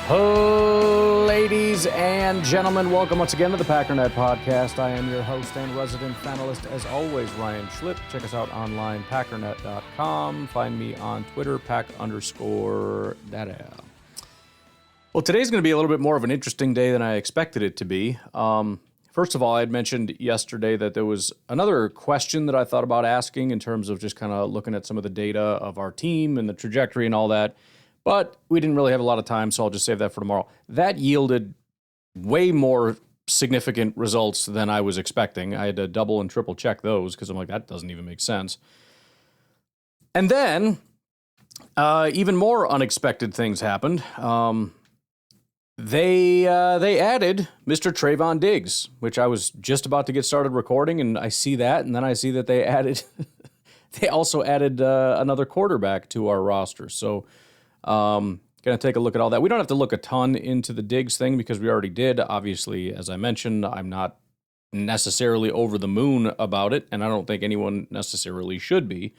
Ladies and gentlemen, welcome once again to the Packernet Podcast. I am your host and resident panelist, as always, Ryan Schlip. Check us out online, packernet.com. Find me on Twitter, pack_data. Well, today's going to be a little bit more of an interesting day than I expected it to be. First of all, I had mentioned yesterday that there was another question that I thought about asking in terms of just kind of looking at some of the data of our team and the trajectory and all that. But we didn't really have a lot of time, so I'll just save that for tomorrow. That yielded way more significant results than I was expecting. I had to double and triple check those because I'm like, that doesn't even make sense. And then even more unexpected things happened. They added Mr. Trayvon Diggs, which I was just about to get started recording, and I see that, and then I see that they also added another quarterback to our roster. So going to take a look at all that. We don't have to look a ton into the Diggs thing because we already did. Obviously, as I mentioned, I'm not necessarily over the moon about it, and I don't think anyone necessarily should be.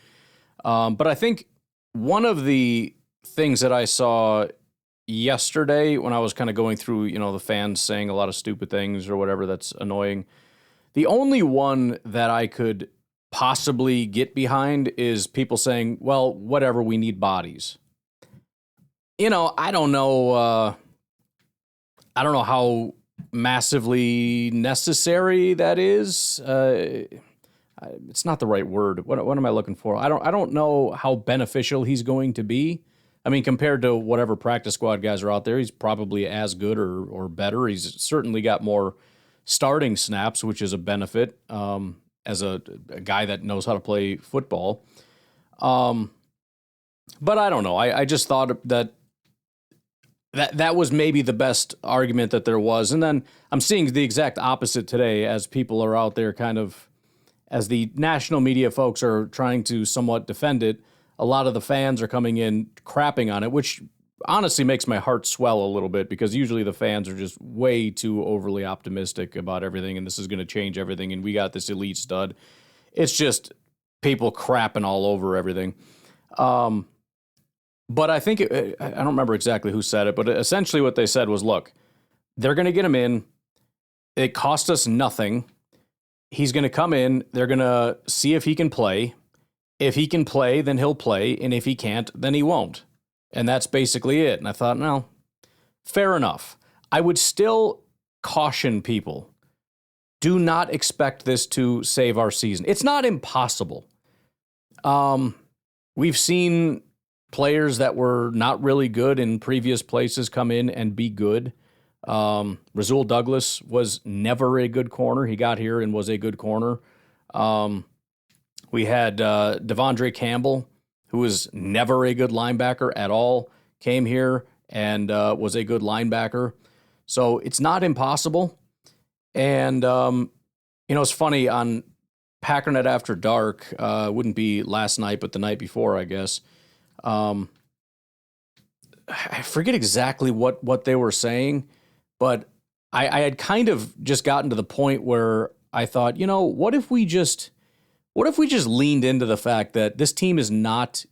But I think one of the things that I saw yesterday when I was kind of going through, the fans saying a lot of stupid things or whatever that's annoying, the only one that I could possibly get behind is people saying, well, whatever, we need bodies. I don't know how massively necessary that is. It's not the right word. What am I looking for? I don't know how beneficial he's going to be. I mean, compared to whatever practice squad guys are out there, he's probably as good or better. He's certainly got more starting snaps, which is a benefit as a guy that knows how to play football. But I don't know. I just thought that was maybe the best argument that there was. And then I'm seeing the exact opposite today as people are out there kind of, as the national media folks are trying to somewhat defend it, a lot of the fans are coming in crapping on it, which honestly makes my heart swell a little bit because usually the fans are just way too overly optimistic about everything and this is going to change everything and we got this elite stud. It's just people crapping all over everything. But I think, I don't remember exactly who said it, but essentially what they said was, look, they're going to get him in. It cost us nothing. He's going to come in. They're going to see if he can play. If he can play, then he'll play. And if he can't, then he won't. And that's basically it. And I thought, no, fair enough. I would still caution people. Do not expect this to save our season. It's not impossible. We've seen players that were not really good in previous places come in and be good. Rasul Douglas was never a good corner. He got here and was a good corner. We had Devondre Campbell, who was never a good linebacker at all, came here and was a good linebacker. So it's not impossible. And, it's funny, on Packernet After Dark, wouldn't be last night, but the night before, I guess, I forget exactly what they were saying, but I had kind of just gotten to the point where I thought, what if we just leaned into the fact that this team is not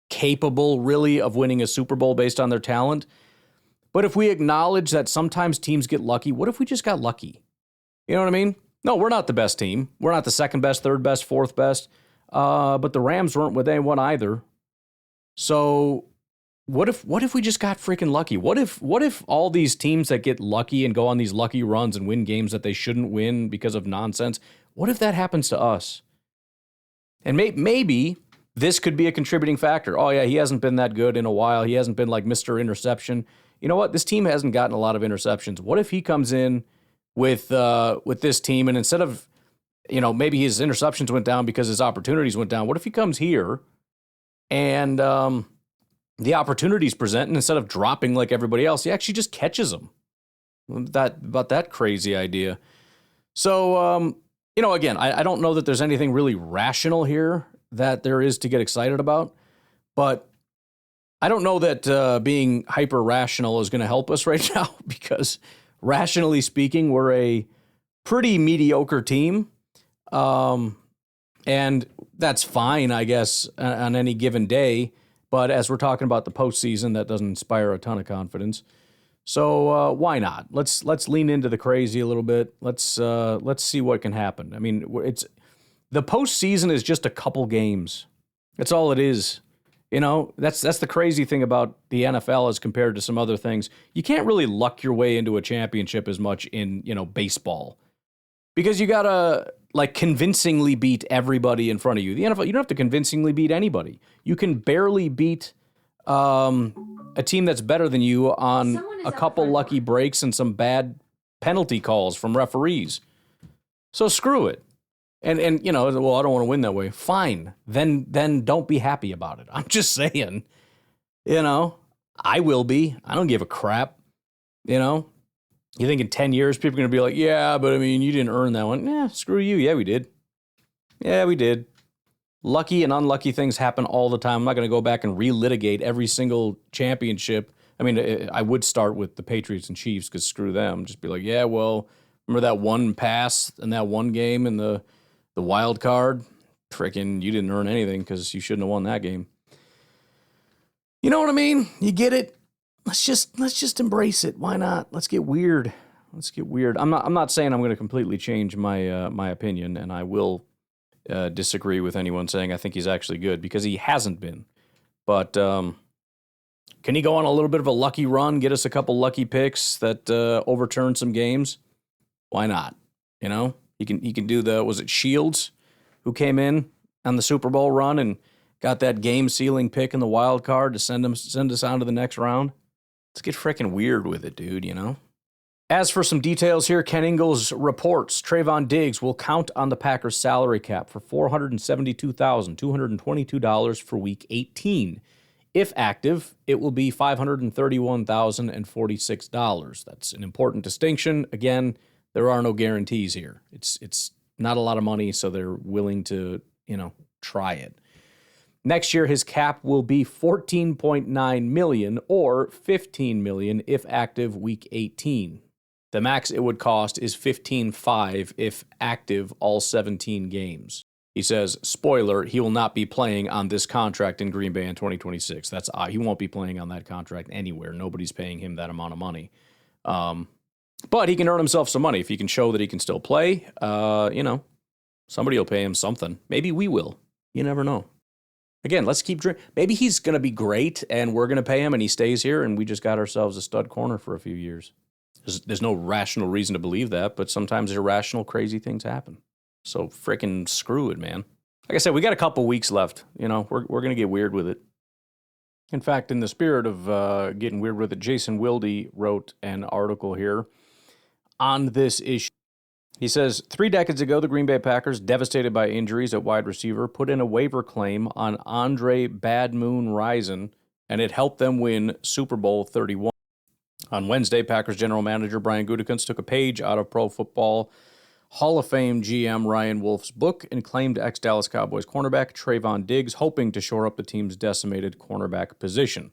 capable really of winning a Super Bowl based on their talent? But if we acknowledge that sometimes teams get lucky, what if we just got lucky? You know what I mean? No, we're not the best team. We're not the second best, third best, fourth best. But the Rams weren't with anyone either. So what if we just got freaking lucky? What if all these teams that get lucky and go on these lucky runs and win games that they shouldn't win because of nonsense, what if that happens to us? And maybe this could be a contributing factor. Oh yeah, he hasn't been that good in a while. He hasn't been like Mr. Interception. You know what? This team hasn't gotten a lot of interceptions. What if he comes in with this team and instead of, maybe his interceptions went down because his opportunities went down. What if he comes here and the opportunities present, and instead of dropping like everybody else, he actually just catches them? About that crazy idea. So, again, I don't know that there's anything really rational here that there is to get excited about, but I don't know that being hyper-rational is going to help us right now because, rationally speaking, we're a pretty mediocre team. And that's fine, I guess, on any given day. But as we're talking about the postseason, that doesn't inspire a ton of confidence. So why not? Let's lean into the crazy a little bit. Let's see what can happen. I mean, it's the postseason is just a couple games. That's all it is. You know, that's the crazy thing about the NFL as compared to some other things. You can't really luck your way into a championship as much in, baseball. Because you got to convincingly beat everybody in front of you. The NFL, you don't have to convincingly beat anybody. You can barely beat a team that's better than you on a couple lucky breaks and some bad penalty calls from referees. So screw it. And I don't want to win that way. Fine. Then don't be happy about it. I'm just saying, I will be. I don't give a crap. You think in 10 years people are going to be like, yeah, but I mean, you didn't earn that one. Yeah, screw you. Yeah, we did. Yeah, we did. Lucky and unlucky things happen all the time. I'm not going to go back and relitigate every single championship. I mean, I would start with the Patriots and Chiefs because screw them. Just be like, yeah, well, remember that one pass in that one game in the wild card? Frickin' you didn't earn anything because you shouldn't have won that game. You know what I mean? You get it? Let's just embrace it. Why not? Let's get weird. I'm not saying I'm going to completely change my opinion, and I will disagree with anyone saying I think he's actually good because he hasn't been. But can he go on a little bit of a lucky run, get us a couple lucky picks that overturn some games? Why not? He can do was it Shields who came in on the Super Bowl run and got that game-sealing pick in the wild card to send us on to the next round? Let's get freaking weird with it, dude, As for some details here, Ken Ingalls reports Trayvon Diggs will count on the Packers' salary cap for $472,222 for Week 18. If active, it will be $531,046. That's an important distinction. Again, there are no guarantees here. It's not a lot of money, so they're willing to, try it. Next year, his cap will be $14.9 million or $15 million if active Week 18. The max it would cost is $15.5 million if active all 17 games. He says, spoiler, he will not be playing on this contract in Green Bay in 2026. He won't be playing on that contract anywhere. Nobody's paying him that amount of money. But he can earn himself some money if he can show that he can still play. Somebody will pay him something. Maybe we will. You never know. Again, let's keep dreaming. Maybe he's going to be great and we're going to pay him and he stays here and we just got ourselves a stud corner for a few years. There's no rational reason to believe that, but sometimes irrational, crazy things happen. So frickin' screw it, man. Like I said, we got a couple weeks left. We're going to get weird with it. In fact, in the spirit of getting weird with it, Jason Wilde wrote an article here on this issue. He says, 3 decades ago, the Green Bay Packers, devastated by injuries at wide receiver, put in a waiver claim on Andre Bad Moon Rison, and it helped them win Super Bowl 31. On Wednesday, Packers general manager Brian Gutekunst took a page out of Pro Football Hall of Fame GM Ryan Wolf's book and claimed ex-Dallas Cowboys cornerback Trayvon Diggs, hoping to shore up the team's decimated cornerback position.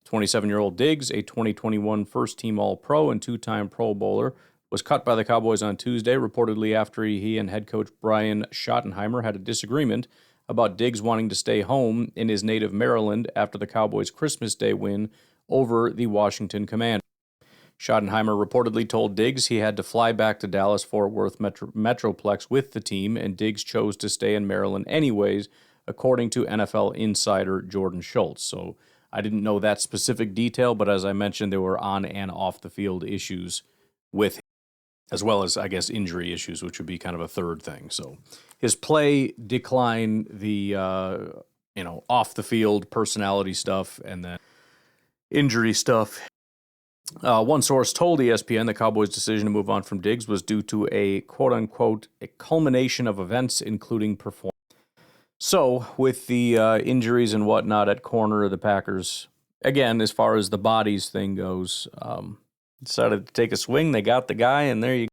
27-year-old Diggs, a 2021 first-team All-Pro and 2-time Pro Bowler, was cut by the Cowboys on Tuesday, reportedly after he and head coach Brian Schottenheimer had a disagreement about Diggs wanting to stay home in his native Maryland after the Cowboys' Christmas Day win over the Washington Commanders. Schottenheimer reportedly told Diggs he had to fly back to Dallas-Fort Worth Metroplex with the team, and Diggs chose to stay in Maryland anyways, according to NFL insider Jordan Schultz. So I didn't know that specific detail, but as I mentioned, there were on and off the field issues with him, as well as, I guess, injury issues, which would be kind of a third thing. So his play declined, the off the field personality stuff, and then injury stuff. One source told ESPN the Cowboys' decision to move on from Diggs was due to a quote-unquote a culmination of events, including performance. So, with the injuries and whatnot at corner, the Packers, again, as far as the bodies thing goes, decided to take a swing. They got the guy, and there you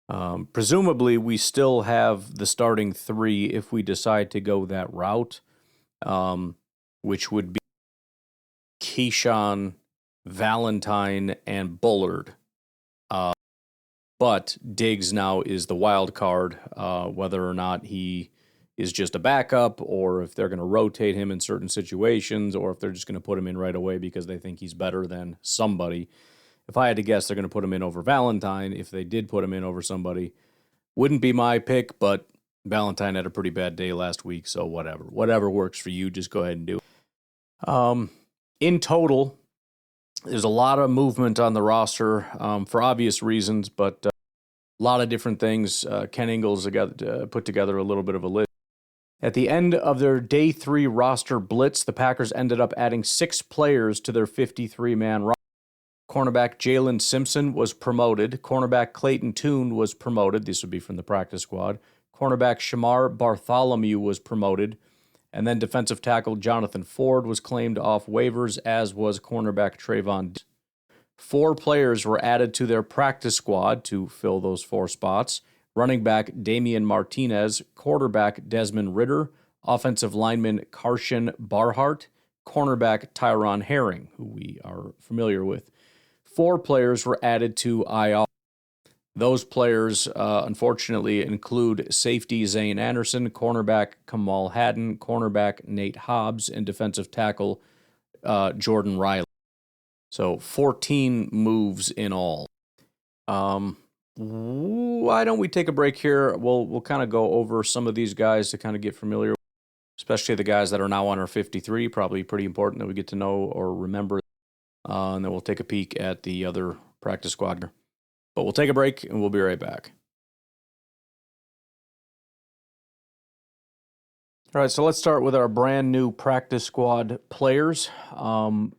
go. Presumably, we still have the starting 3 if we decide to go that route, which would be Keyshawn, Valentine, and Bullard. But Diggs now is the wild card, whether or not he is just a backup, or if they're going to rotate him in certain situations, or if they're just going to put him in right away because they think he's better than somebody. If I had to guess, they're going to put him in over Valentine. If they did put him in over somebody, wouldn't be my pick, but Valentine had a pretty bad day last week, so whatever. Whatever works for you, just go ahead and do it. In total, there's a lot of movement on the roster for obvious reasons, but a lot of different things. Ken Ingles put together a little bit of a list. At the end of their Day 3 roster blitz, the Packers ended up adding 6 players to their 53-man roster. Cornerback Jalen Simpson was promoted. Cornerback Clayton Tune was promoted. This would be from the practice squad. Cornerback Shamar Bartholomew was promoted. And then defensive tackle Jonathan Ford was claimed off waivers, as was cornerback Trayvon Diggs. 4 players were added to their practice squad to fill those 4 spots. Running back Damien Martinez, quarterback Desmond Ritter, offensive lineman Karshan Barhart, cornerback Tyron Herring, who we are familiar with. 4 players were added to IR. Those players, unfortunately, include safety Zane Anderson, cornerback Kamal Haddon, cornerback Nate Hobbs, and defensive tackle Jordan Riley. So 14 moves in all. Why don't we take a break here? We'll kind of go over some of these guys to kind of get familiar, especially the guys that are now on our 53. Probably pretty important that we get to know or remember. And then we'll take a peek at the other practice squad. But we'll take a break, and we'll be right back. All right, so let's start with our brand new practice squad players.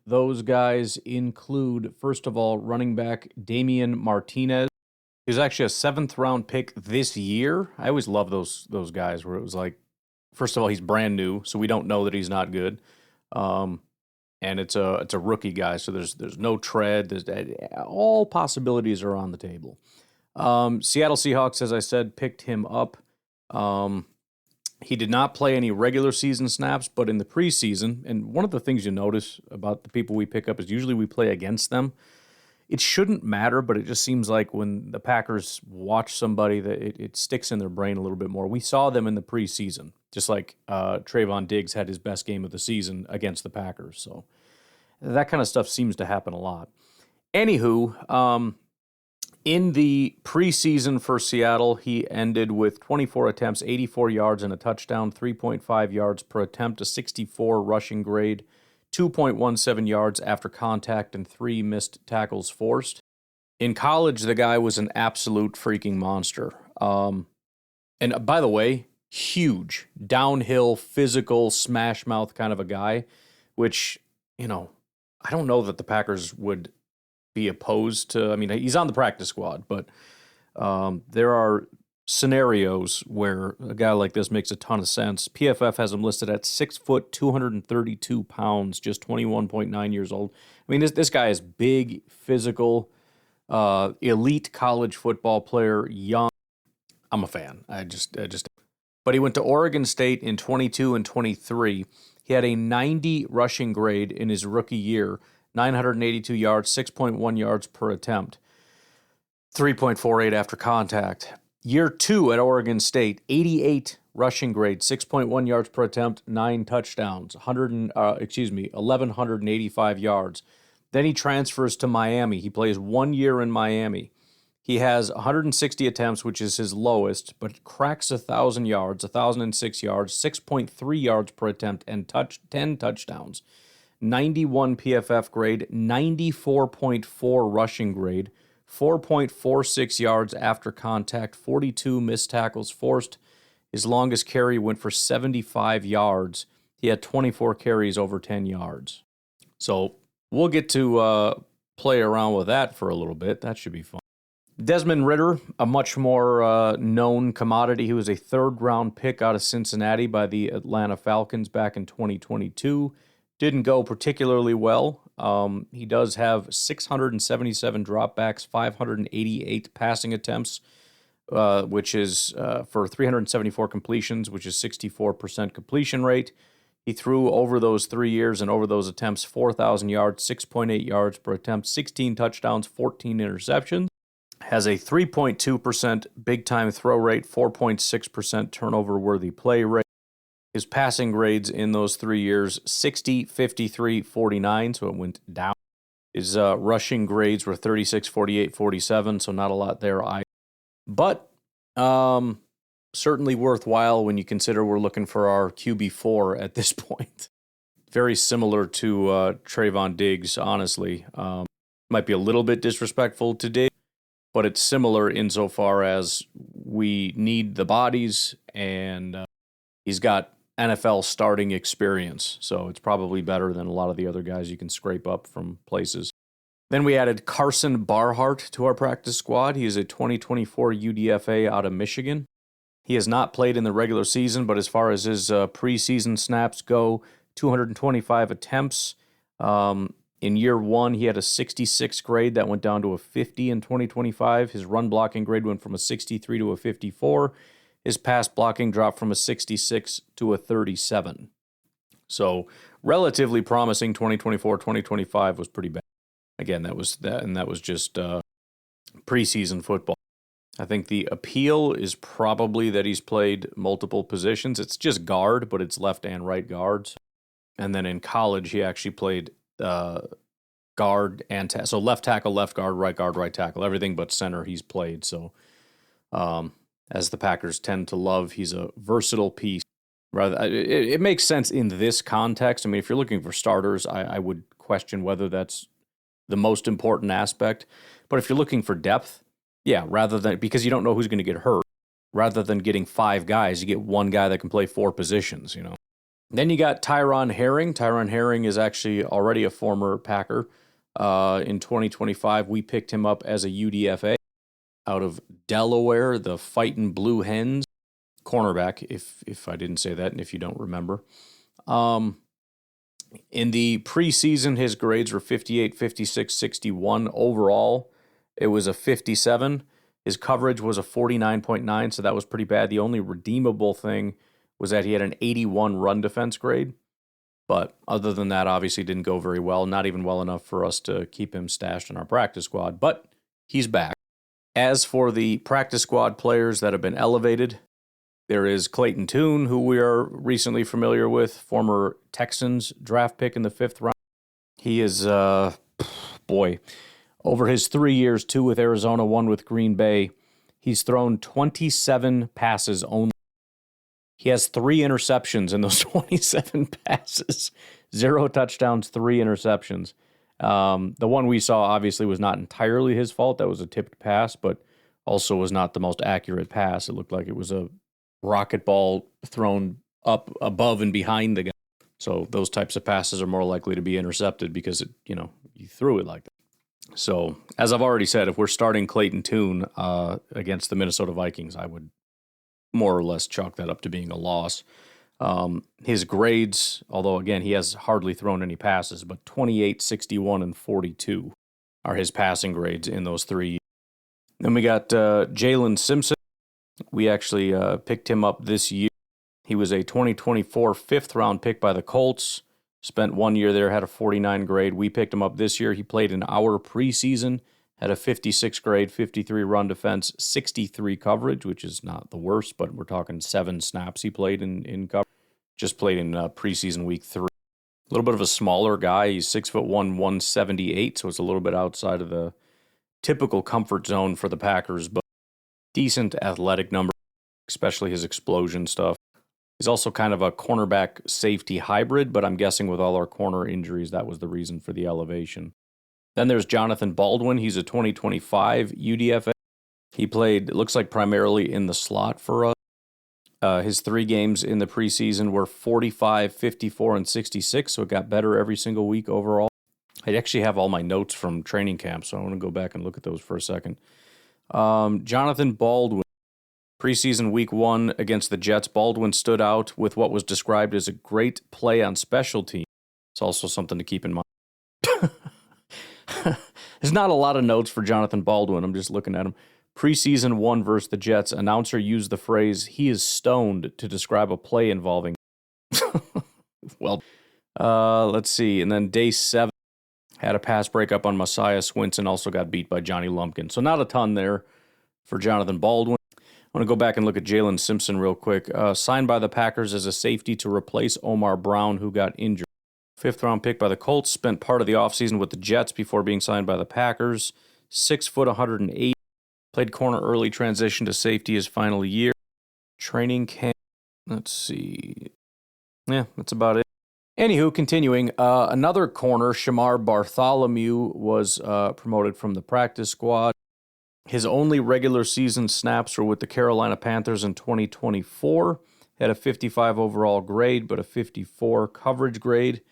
Those guys include, first of all, running back Damien Martinez. He was actually a 7th-round pick this year. I always love those guys where it was like, first of all, he's brand new, so we don't know that he's not good. And it's a rookie guy, so there's no tread. All possibilities are on the table. Seattle Seahawks, as I said, picked him up. He did not play any regular season snaps, but in the preseason, and one of the things you notice about the people we pick up is usually we play against them. It shouldn't matter, but it just seems like when the Packers watch somebody, that it sticks in their brain a little bit more. We saw them in the preseason, just like Trayvon Diggs had his best game of the season against the Packers. So that kind of stuff seems to happen a lot. Anywho, in the preseason for Seattle, he ended with 24 attempts, 84 yards and a touchdown, 3.5 yards per attempt, a 64 rushing grade, 2.17 yards after contact, and 3 missed tackles forced. In college, the guy was an absolute freaking monster. And by the way, huge, downhill, physical, smash mouth kind of a guy, which, I don't know that the Packers would be opposed to. I mean, he's on the practice squad, but there are scenarios where a guy like this makes a ton of sense. PFF has him listed at 6 foot, 232 pounds, just 21.9 years old. I mean, this guy is big, physical, elite college football player, young. I'm a fan. I just. But he went to Oregon State in 22 and 23. He had a 90 rushing grade in his rookie year, 982 yards, 6.1 yards per attempt, 3.48 after contact. Year 2 at Oregon State, 88 rushing grade, 6.1 yards per attempt, 9 touchdowns, 1,185 yards. Then he transfers to Miami. He plays 1 year in Miami. He has 160 attempts, which is his lowest, but cracks 1,000 yards, 1,006 yards, 6.3 yards per attempt, and 10 touchdowns. 91 PFF grade, 94.4 rushing grade, 4.46 yards after contact, 42 missed tackles forced. His longest carry went for 75 yards. He had 24 carries over 10 yards. So we'll get to play around with that for a little bit. That should be fun. Desmond Ritter, a much more known commodity. He was a 3rd-round pick out of Cincinnati by the Atlanta Falcons back in 2022. Didn't go particularly well. He does have 677 dropbacks, 588 passing attempts, which is for 374 completions, which is 64% completion rate. He threw over those 3 years and over those attempts 4,000 yards, 6.8 yards per attempt, 16 touchdowns, 14 interceptions. Has a 3.2% big-time throw rate, 4.6% turnover-worthy play rate. His passing grades in those 3 years, 60, 53, 49, so it went down. His rushing grades were 36, 48, 47, so not a lot there either. But certainly worthwhile when you consider we're looking for our QB4 at this point. Very similar to Trayvon Diggs, honestly. Might be a little bit disrespectful to Diggs, but it's similar insofar as we need the bodies, and he's got NFL starting experience, so it's probably better than a lot of the other guys you can scrape up from places. Then we added Carson Barhart to our practice squad. He is a 2024 UDFA out of Michigan. He has not played in the regular season, but as far as his preseason snaps go, 225 attempts. In year one, he had a 66 grade. That went down to a 50 in 2025. His run blocking grade went from a 63 to a 54. His pass blocking dropped from a 66 to a 37. So relatively promising. 2024, 2025 was pretty bad. Again, that was just preseason football. I think the appeal is probably that he's played multiple positions. It's just guard, but it's left and right guards. And then in college, he actually played guard and so left tackle, left guard, right tackle, everything but center he's played. So as the Packers tend to love, he's a versatile piece. Rather, it makes sense in this context. I mean, if you're looking for starters, I would question whether that's the most important aspect. But if you're looking for depth, yeah, rather than, because you don't know who's going to get hurt, rather than getting 5 guys, you get one guy that can play 4 positions, you know. Then you got Tyron Herring. Tyron Herring is actually already a former Packer. In 2025, we picked him up as a UDFA out of Delaware, the Fightin' Blue Hens. Cornerback, if I didn't say that and if you don't remember. In the preseason, his grades were 58, 56, 61. Overall, it was a 57. His coverage was a 49.9, so that was pretty bad. The only redeemable thing was that he had an 81 run defense grade. But other than that, obviously didn't go very well. Not even well enough for us to keep him stashed in our practice squad. But he's back. As for the practice squad players that have been elevated, there is Clayton Tune, who we are recently familiar with, former Texans draft pick in the 5th round. He is, over his 3 years, 2 with Arizona, 1 with Green Bay, he's thrown 27 passes only. He has 3 interceptions in those 27 passes. 0 touchdowns, 3 interceptions. The one we saw obviously was not entirely his fault. That was a tipped pass, but also was not the most accurate pass. It looked like it was a rocket ball thrown up above and behind the guy. So those types of passes are more likely to be intercepted because you threw it like that. So as I've already said, if we're starting Clayton Tune against the Minnesota Vikings, I would more or less chalk that up to being a loss. His grades, although again, he has hardly thrown any passes, but 28, 61, and 42 are his passing grades in those 3 years. Then we got Jalen Simpson. We actually picked him up this year. He was a 2024 5th round pick by the Colts. Spent 1 year there, had a 49 grade. We picked him up this year. He played in our preseason, had a 56 grade, 53 run defense, 63 coverage, which is not the worst, but we're talking 7 snaps he played in coverage. Just played in preseason week 3. A little bit of a smaller guy. He's 6'1", 178, so it's a little bit outside of the typical comfort zone for the Packers, but decent athletic number, especially his explosion stuff. He's also kind of a cornerback safety hybrid, but I'm guessing with all our corner injuries, that was the reason for the elevation. Then there's Jonathan Baldwin. He's a 2025 UDFA. He played, it looks like, primarily in the slot for us. His 3 games in the preseason were 45, 54, and 66, so it got better every single week overall. I actually have all my notes from training camp, so I want to go back and look at those for a second. Jonathan Baldwin, preseason week 1 against the Jets. Baldwin stood out with what was described as a great play on special teams. It's also something to keep in mind. There's not a lot of notes for Jonathan Baldwin. I'm just looking at him. Preseason 1 versus the Jets, announcer used the phrase, "he is stoned," to describe a play involving. Well, let's see. And then day 7, had a pass breakup on Messiah Swinson, also got beat by Johnny Lumpkin. So not a ton there for Jonathan Baldwin. want to go back and look at Jalen Simpson real quick. Signed by the Packers as a safety to replace Omar Brown, who got injured. 5th-round pick by the Colts, spent part of the offseason with the Jets before being signed by the Packers. 6 foot, 108. Played corner early, transition to safety his final year. Training camp. Let's see. Yeah, that's about it. Anywho, continuing, another corner, Shamar Bartholomew, was promoted from the practice squad. His only regular season snaps were with the Carolina Panthers in 2024. Had a 55 overall grade, but a 54 coverage grade.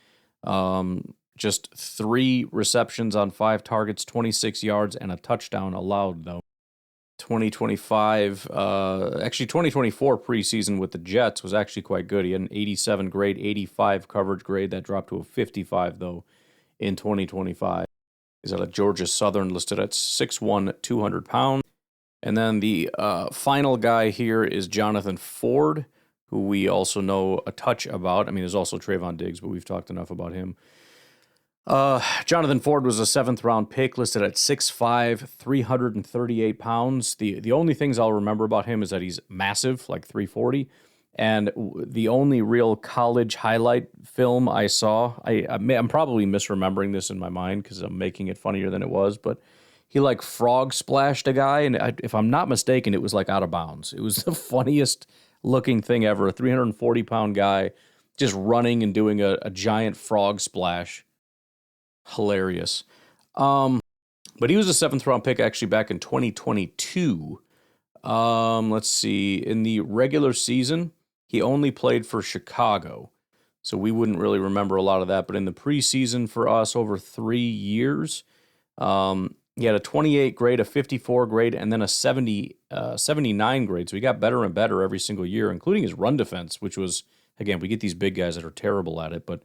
Just 3 receptions on 5 targets, 26 yards, and a touchdown allowed, though. 2024 preseason with the Jets was actually quite good. He had an 87 grade, 85 coverage grade. That dropped to a 55, though, in 2025. He's out of Georgia Southern, listed at 6'1", 200 pounds. And then the final guy here is Jonathan Ford, who we also know a touch about. I mean, there's also Trayvon Diggs, but we've talked enough about him. Jonathan Ford was a 7th-round pick, listed at 6'5", 338 pounds. The only things I'll remember about him is that he's massive, like 340. And the only real college highlight film I saw, I'm probably misremembering this in my mind because I'm making it funnier than it was, but he like frog splashed a guy, and if I'm not mistaken, it was like out of bounds. It was the funniest looking thing ever. A 340-pound guy just running and doing a giant frog splash. Hilarious. But he was a 7th-round pick actually back in 2022. Let's see. In the regular season, he only played for Chicago, so we wouldn't really remember a lot of that. But in the preseason for us over 3 years, he had a 28 grade, a 54 grade, and then a 79 grade. So he got better and better every single year, including his run defense, which was, again, we get these big guys that are terrible at it, but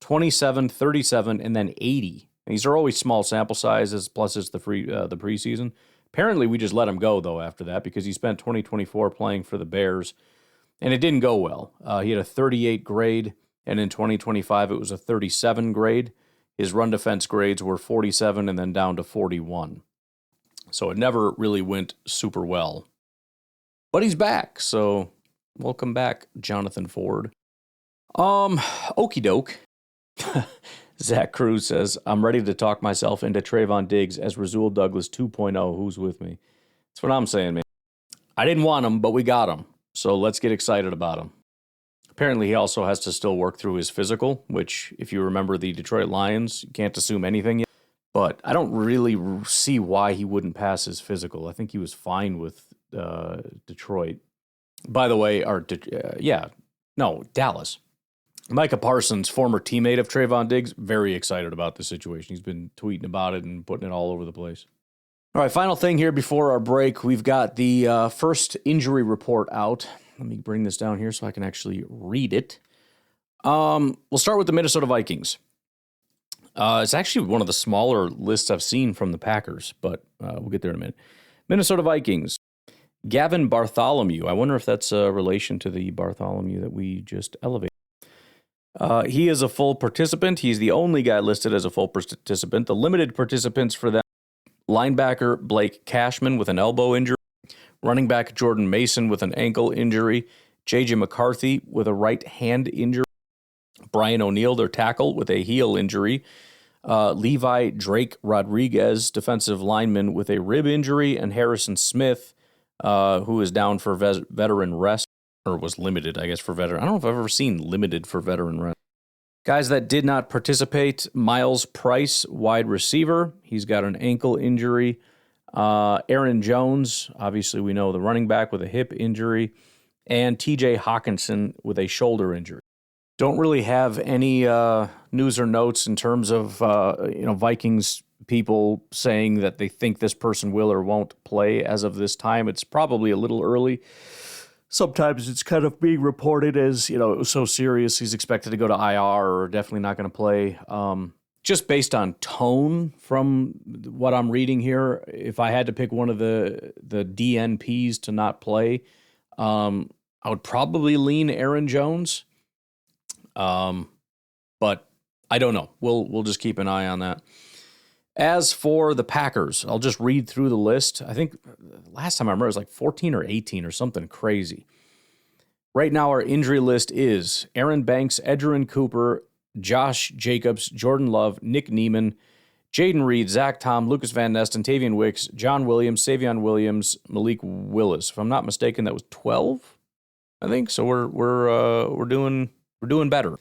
27, 37, and then 80. And these are always small sample sizes, plus it's the preseason. Apparently, we just let him go, though, after that, because he spent 2024 playing for the Bears, and it didn't go well. He had a 38 grade, and in 2025, it was a 37 grade. His run defense grades were 47 and then down to 41. So it never really went super well. But he's back, so welcome back, Jonathan Ford. Okie doke. Zach Cruz says, I'm ready to talk myself into Trayvon Diggs as Rasul Douglas 2.0. Who's with me? That's what I'm saying, man. I didn't want him, but we got him. So let's get excited about him. Apparently, he also has to still work through his physical, which, if you remember the Detroit Lions, you can't assume anything yet. But I don't really see why he wouldn't pass his physical. I think he was fine with Detroit. By the way, Dallas. Micah Parsons, former teammate of Trayvon Diggs, very excited about the situation. He's been tweeting about it and putting it all over the place. All right, final thing here before our break. We've got the first injury report out. Let me bring this down here so I can actually read it. We'll start with the Minnesota Vikings. It's actually one of the smaller lists I've seen from the Packers, but we'll get there in a minute. Minnesota Vikings. Gavin Bartholomew. I wonder if that's a relation to the Bartholomew that we just elevated. He is a full participant. He's the only guy listed as a full participant. The limited participants for them: linebacker Blake Cashman with an elbow injury, running back Jordan Mason with an ankle injury, J.J. McCarthy with a right hand injury, Brian O'Neill, their tackle, with a heel injury, Levi Drake Rodriguez, defensive lineman, with a rib injury, and Harrison Smith, who is down for veteran rest, or was limited, I guess, for veteran. I don't know if I've ever seen limited for veteran rest. Guys that did not participate: Miles Price, wide receiver. He's got an ankle injury. Aaron Jones, obviously we know the running back, with a hip injury. And TJ Hawkinson with a shoulder injury. Don't really have any news or notes in terms of Vikings people saying that they think this person will or won't play as of this time. It's probably a little early. Sometimes it's kind of being reported as, it was so serious he's expected to go to IR or definitely not going to play. Just based on tone from what I'm reading here, if I had to pick one of the DNPs to not play, I would probably lean Aaron Jones. But I don't know. We'll just keep an eye on that. As for the Packers, I'll just read through the list. I think last time I remember it was like 14 or 18 or something crazy. Right now our injury list is Aaron Banks, Edgerrin Cooper, Josh Jacobs, Jordan Love, Nick Neiman, Jaden Reed, Zach Tom, Lucas Van Ness, Tavian Wicks, John Williams, Savion Williams, Malik Willis. If I'm not mistaken, that was 12, I think. So we're doing better.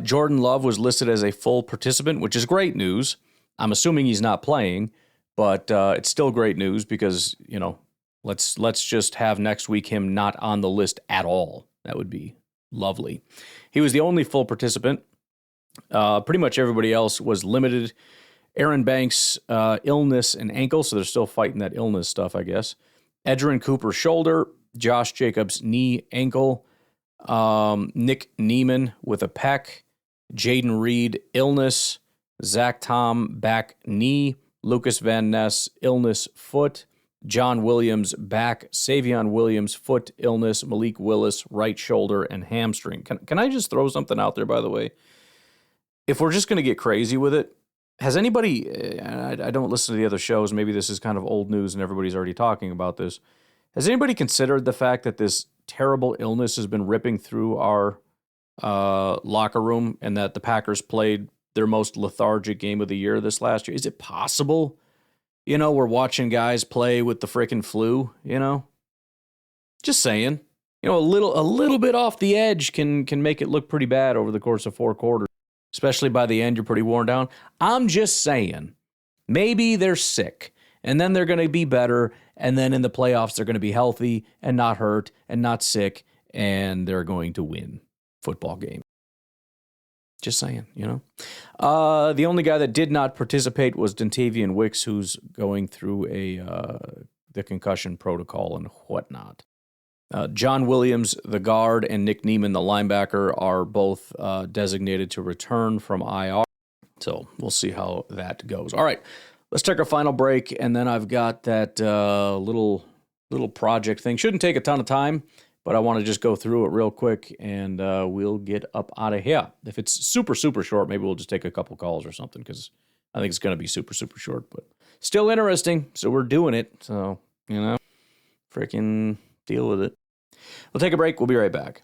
Jordan Love was listed as a full participant, which is great news. I'm assuming he's not playing, but it's still great news because, let's just have next week him not on the list at all. That would be lovely. He was the only full participant. Pretty much everybody else was limited. Aaron Banks, illness and ankle, so they're still fighting that illness stuff, I guess. Edgerrin Cooper, shoulder. Josh Jacobs, knee, ankle. Nick Neiman with a pec. Jaden Reed, illness. Zach Tom, back, knee. Lucas Van Ness, illness, foot. John Williams, back. Savion Williams, foot, illness. Malik Willis, right shoulder and hamstring. Can I just throw something out there, by the way? If we're just going to get crazy with it, has anybody, I don't listen to the other shows, maybe this is kind of old news and everybody's already talking about this. Has anybody considered the fact that this terrible illness has been ripping through our locker room and that the Packers played their most lethargic game of the year this last year? Is it possible, we're watching guys play with the freaking flu, Just saying. A little bit off the edge can make it look pretty bad over the course of 4 quarters. Especially by the end, you're pretty worn down. I'm just saying, maybe they're sick, and then they're going to be better, and then in the playoffs, they're going to be healthy and not hurt and not sick, and they're going to win football game. Just saying, The only guy that did not participate was Tavian Wicks, who's going through the concussion protocol and whatnot. John Williams, the guard, and Nick Neiman, the linebacker, are both designated to return from IR. So we'll see how that goes. All right, let's take our final break, and then I've got that little project thing. Shouldn't take a ton of time, but I want to just go through it real quick, and we'll get up out of here. If it's super, super short, maybe we'll just take a couple calls or something, because I think it's going to be super, super short, but still interesting, so we're doing it. So, freaking deal with it. We'll take a break. We'll be right back.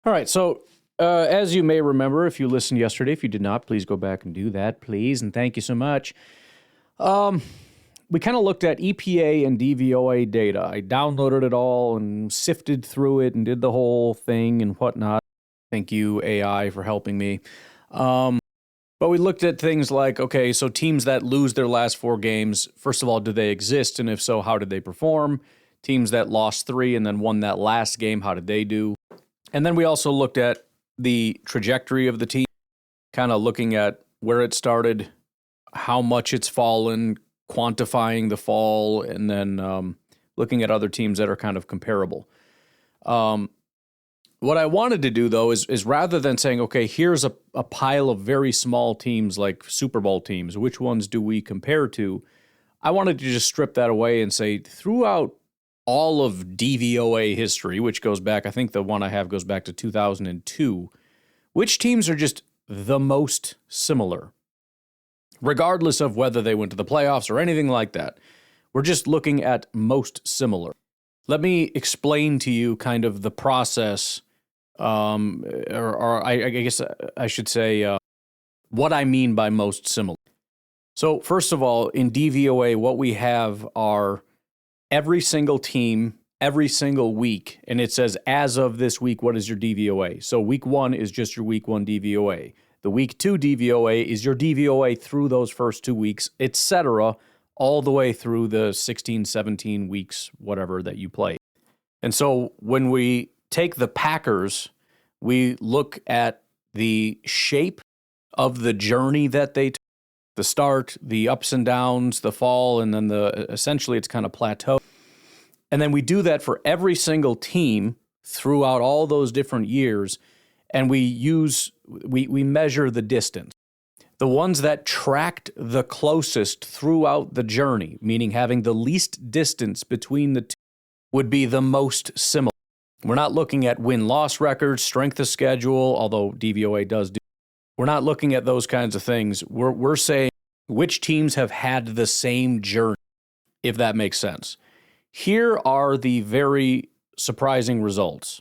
All right. So, as you may remember, if you listened yesterday, if you did not, please go back and do that, please. And thank you so much. We kind of looked at EPA and DVOA data. I downloaded it all and sifted through it and did the whole thing and whatnot. Thank you, AI, for helping me. But we looked at things like, okay, so teams that lose their last 4 games, first of all, do they exist? And if so, how did they perform? Teams that lost 3 and then won that last game, how did they do? And then we also looked at the trajectory of the team, kind of looking at where it started, how much it's fallen, quantifying the fall, and then looking at other teams that are kind of comparable. What I wanted to do, though, is rather than saying, okay, here's a pile of very small teams like Super Bowl teams, which ones do we compare to? I wanted to just strip that away and say, throughout all of DVOA history, which goes back, I think the one I have goes back to 2002, which teams are just the most similar, regardless of whether they went to the playoffs or anything like that. We're just looking at most similar. Let me explain to you kind of the process, or I guess I should say what I mean by most similar. So first of all, in DVOA, what we have are every single team, every single week, and it says, as of this week, what is your DVOA? So week 1 is just your week 1 DVOA. The week 2 DVOA is your DVOA through those first 2 weeks, etc., all the way through the 16, 17 weeks, whatever that you play. And so when we take the Packers, we look at the shape of the journey that they took, the start, the ups and downs, the fall, and then essentially it's kind of plateau. And then we do that for every single team throughout all those different years, and we measure the distance. The ones that tracked the closest throughout the journey, meaning having the least distance between the two, would be the most similar. We're not looking at win-loss records, strength of schedule, although DVOA does do. We're not looking at those kinds of things. We're saying which teams have had the same journey, if that makes sense. Here are the very surprising results.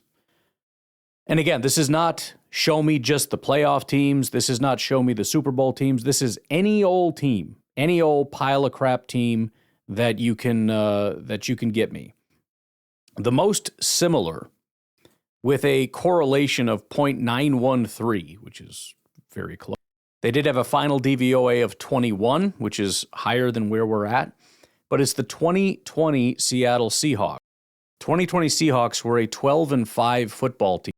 And again, this is not show me just the playoff teams. This is not show me the Super Bowl teams. This is any old team, any old pile of crap team that you can get me. The most similar, with a correlation of 0.913, which is very close. They did have a final DVOA of 21, which is higher than where we're at, but it's the 2020 Seattle Seahawks. 2020 Seahawks were a 12-5 football team.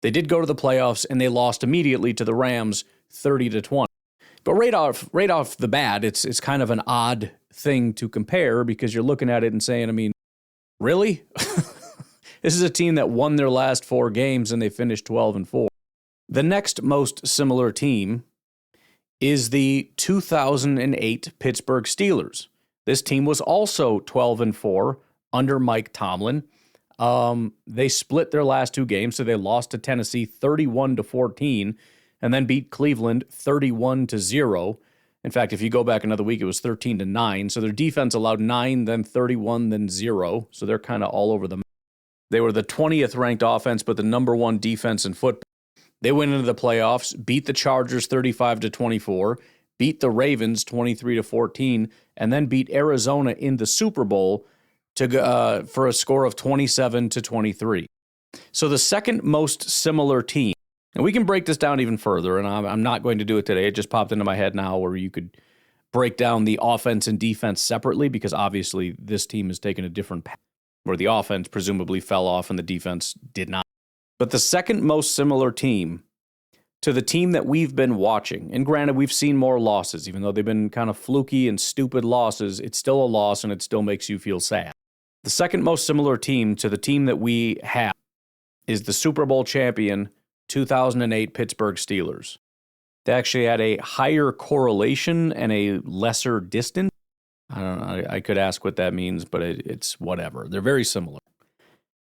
They did go to the playoffs, and they lost immediately to the Rams 30-20. But right off the bat, it's kind of an odd thing to compare because you're looking at it and saying, I mean, really? This is a team that won their last 4 games, and they finished 12-4. The next most similar team is the 2008 Pittsburgh Steelers. This team was also 12-4 under Mike Tomlin. They split their last 2 games, so they lost to Tennessee 31-14 and then beat Cleveland 31-0. In fact, if you go back another week, it was 13-9. So their defense allowed 9, then 31, then 0. So they're kind of all over the map. They were the 20th ranked offense, but the number 1 defense in football. They went into the playoffs, beat the Chargers 35-24, beat the Ravens 23-14, and then beat Arizona in the Super Bowl for a score of 27-23. So the second most similar team, and we can break this down even further, and I'm not going to do it today. It just popped into my head now where you could break down the offense and defense separately because obviously this team has taken a different path where the offense presumably fell off and the defense did not. But the second most similar team to the team that we've been watching, and granted, we've seen more losses, even though they've been kind of fluky and stupid losses, it's still a loss and it still makes you feel sad. The second most similar team to the team that we have is the Super Bowl champion 2008 Pittsburgh Steelers. They actually had a higher correlation and a lesser distance. I don't know. I could ask what that means, but it's whatever. They're very similar.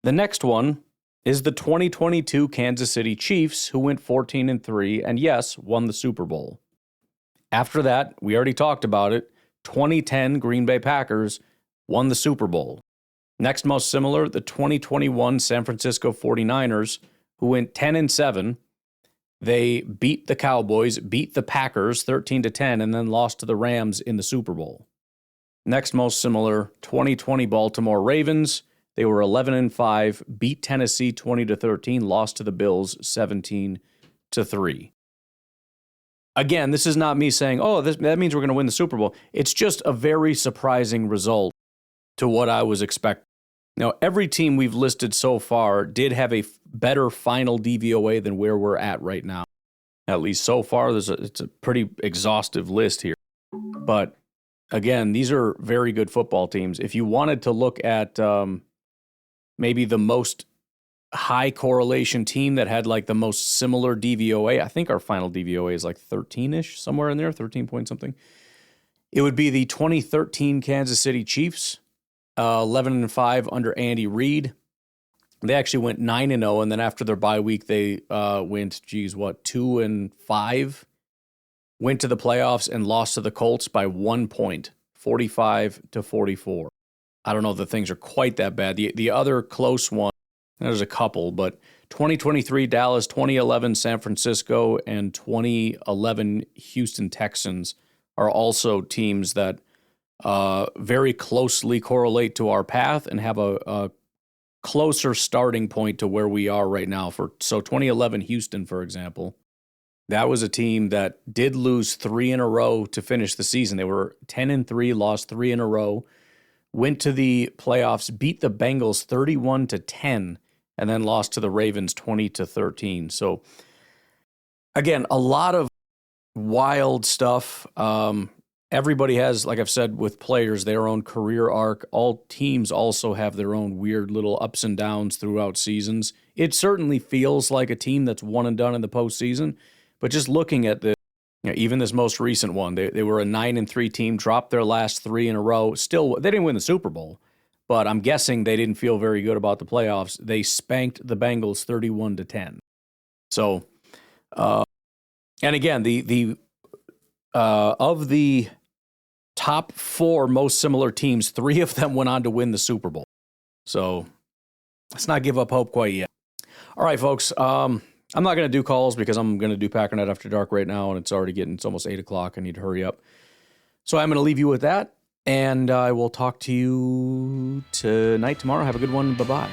The next one is the 2022 Kansas City Chiefs, who went 14-3 and, yes, won the Super Bowl. After that, we already talked about it, 2010 Green Bay Packers won the Super Bowl. Next most similar, the 2021 San Francisco 49ers, who went 10-7. They beat the Cowboys, beat the Packers 13-10, and then lost to the Rams in the Super Bowl. Next most similar, 2020 Baltimore Ravens. They were 11-5, beat Tennessee 20-13, lost to the Bills 17-3. Again, this is not me saying, oh, that means we're going to win the Super Bowl. It's just a very surprising result to what I was expecting. Now, every team we've listed so far did have a better final DVOA than where we're at right now. At least so far, it's a pretty exhaustive list here. But again, these are very good football teams. If you wanted to look at maybe the most high correlation team that had like the most similar DVOA, I think our final DVOA is like 13-ish, somewhere in there, 13 point something. It would be the 2013 Kansas City Chiefs, 11-5 under Andy Reid. They actually went 9-0, and then after their bye week, they went, 2-5, went to the playoffs and lost to the Colts by 1 point, 45-44. I don't know if the things are quite that bad. The other close one, there's a couple, but 2023 Dallas, 2011 San Francisco, and 2011 Houston Texans are also teams that very closely correlate to our path and have a closer starting point to where we are right now. So 2011 Houston, for example, that was a team that did lose 3 in a row to finish the season. They were 10-3, lost 3 in a row. Went to the playoffs, beat the Bengals 31-10, and then lost to the Ravens 20-13. So, again, a lot of wild stuff. Everybody has, like I've said, with players, their own career arc. All teams also have their own weird little ups and downs throughout seasons. It certainly feels like a team that's one and done in the postseason, but just looking at even this most recent one, they were a 9-3 team, dropped their last 3 in a row. Still, they didn't win the Super Bowl, but I'm guessing they didn't feel very good about the playoffs. They spanked the Bengals 31-10. So, And again, of the top 4 most similar teams, 3 of them went on to win the Super Bowl. So let's not give up hope quite yet. All right, folks. I'm not going to do calls because I'm going to do Packernet After Dark right now, and it's almost 8 o'clock. I need to hurry up. So I'm going to leave you with that, and I will talk to you tomorrow. Have a good one. Bye-bye.